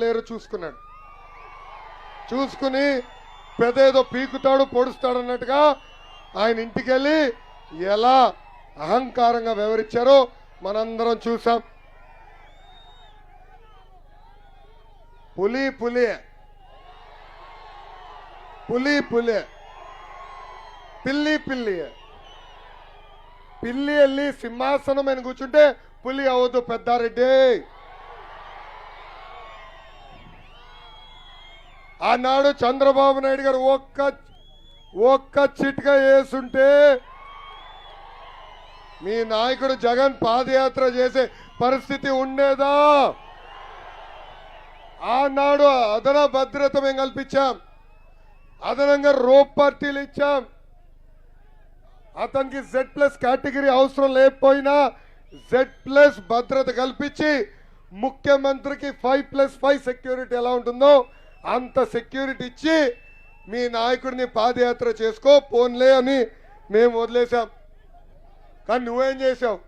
లేరు చూసుకున్నాడు. చూసుకుని పెదేదో పీకుతాడు పొడుస్తాడు అన్నట్టుగా ఆయన ఇంటికి వెళ్ళి ఎలా అహంకారంగా వివరించారో మనందరం చూసాం. పులి పులి పులి పులి పిల్లి పిల్లి పిల్లి వెళ్ళి సింహాసనం అని కూర్చుంటే పులి అవద్దు పెద్దారెడ్డి. ఆనాడు చంద్రబాబు నాయుడు గారు ఒక్క చిట్కా వేసుంటే మీ నాయకుడు జగన్ పాదయాత్ర చేసే పరిస్థితి ఉండేదా? ఆనాడు అదన భద్రత మేము కల్పించాం, అదనంగా రోప్ పార్టీలు ఇచ్చాం. అతనికి Z+ కేటగిరీ అవసరం లేకపోయినా Z+ భద్రత కల్పించి ముఖ్యమంత్రికి 5+5 సెక్యూరిటీ ఎలా ఉంటుందో అంత సెక్యూరిటీ ఇచ్చి మీ నాయకుడిని పాదయాత్ర చేసుకో పోన్లే అని మేము వదిలేశాం. కానీ నువ్వేం చేశావు?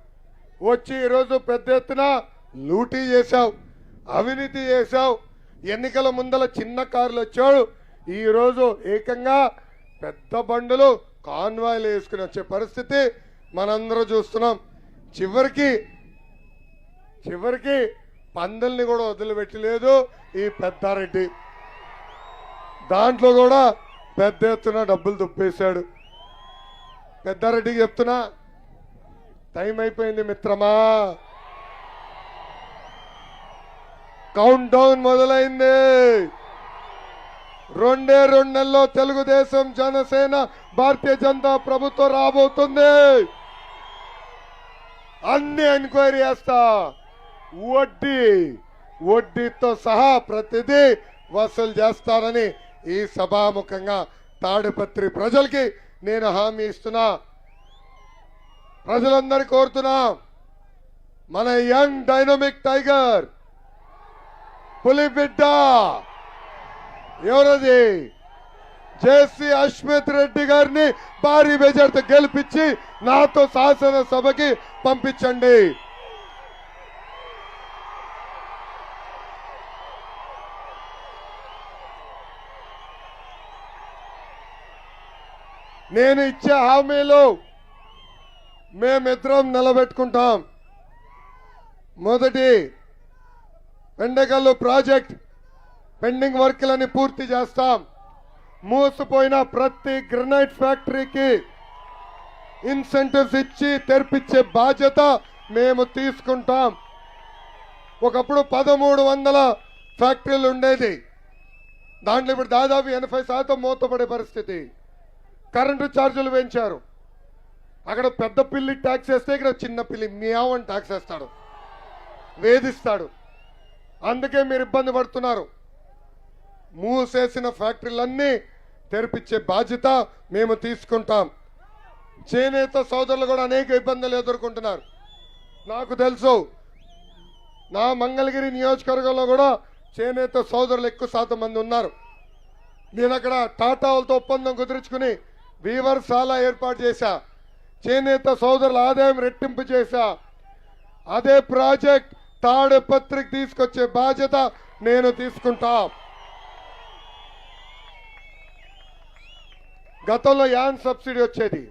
వచ్చి ఈరోజు పెద్ద ఎత్తున లూటీ చేశావు, అవినీతి చేశావు. ఎన్నికల ముందల చిన్న కార్లు వచ్చాడు, ఈరోజు ఏకంగా పెద్ద బండులు కాన్వాయ్లు వేసుకుని వచ్చే పరిస్థితి మనందరం చూస్తున్నాం. చివరికి పందల్ని కూడా వదిలిపెట్టలేదు ఈ పెద్దారెడ్డి. దాంట్లో కూడా పెద్ద ఎత్తున డబ్బులు దుప్పేశాడు. పెద్దారెడ్డికి చెప్తున్నా, టైం అయిపోయింది మిత్రమా, కౌంట్ డౌన్ మొదలైంది. 2 నెలల్లో తెలుగుదేశం, జనసేన, భారతీయ జనతా ప్రభుత్వం రాబోతుంది. అన్ని ఎంక్వైరీ చేస్తా, వడ్డీతో సహా ప్రతిదీ వసూలు చేస్తారని ఈ సభాముఖంగా తాడిపత్రి ప్రజలకి నేను హామీ ఇస్తున్నా. ప్రజలందరూ కోరుతున్నా, మన యంగ్ డైనమిక్ టైగర్ పులిబిడ్డ ఎవరది జేసీ అశ్మిత్ రెడ్డి గారిని భారీ మెజార్టీతో గెలిపించి నాతో శాసనసభకి పంపించండి. నేను ఇచ్చే హామీలు మేమిద్దరం నిలబెట్టుకుంటాం. మొదటి, పెండగల్లు ప్రాజెక్ట్ పెండింగ్ వర్క్లని పూర్తి చేస్తాం. మూసిపోయిన ప్రతి గ్రనైట్ ఫ్యాక్టరీకి ఇన్సెంటివ్స్ ఇచ్చి తెరిపించే బాధ్యత మేము తీసుకుంటాం. ఒకప్పుడు 1300 ఫ్యాక్టరీలు ఉండేది, దాంట్లో ఇప్పుడు దాదాపు 80% మూతపడే పరిస్థితి. కరెంటు ఛార్జీలు పెంచారు. అక్కడ పెద్ద పిల్లి ట్యాక్స్ వేస్తే ఇక్కడ చిన్న పిల్లి మియావని ట్యాక్స్ వేస్తాడు, వేధిస్తాడు. అందుకే మీరు ఇబ్బంది పడుతున్నారు. మూసేసిన ఫ్యాక్టరీలన్నీ తెరిపించే బాధ్యత మేము తీసుకుంటాం. చేనేత సోదరులు కూడా అనేక ఇబ్బందులు ఎదుర్కొంటున్నారు. నాకు తెలుసు, నా మంగళగిరి నియోజకవర్గంలో కూడా చేనేత సోదరులు ఎక్కువ శాతం మంది ఉన్నారు. నేను అక్కడ టాటా వాళ్ళతో ఒప్పందం కుదుర్చుకుని వీవర్శాల ఏర్పాటు చేశా. చేనేత సోదరుల ఆదాయం రెట్టింపు చేశా. అదే ప్రాజెక్ట్ తాడిపత్రికి తీసుకొచ్చే బాధ్యత నేను తీసుకుంటా. గతంలో యాన్ సబ్సిడీ వచ్చేది,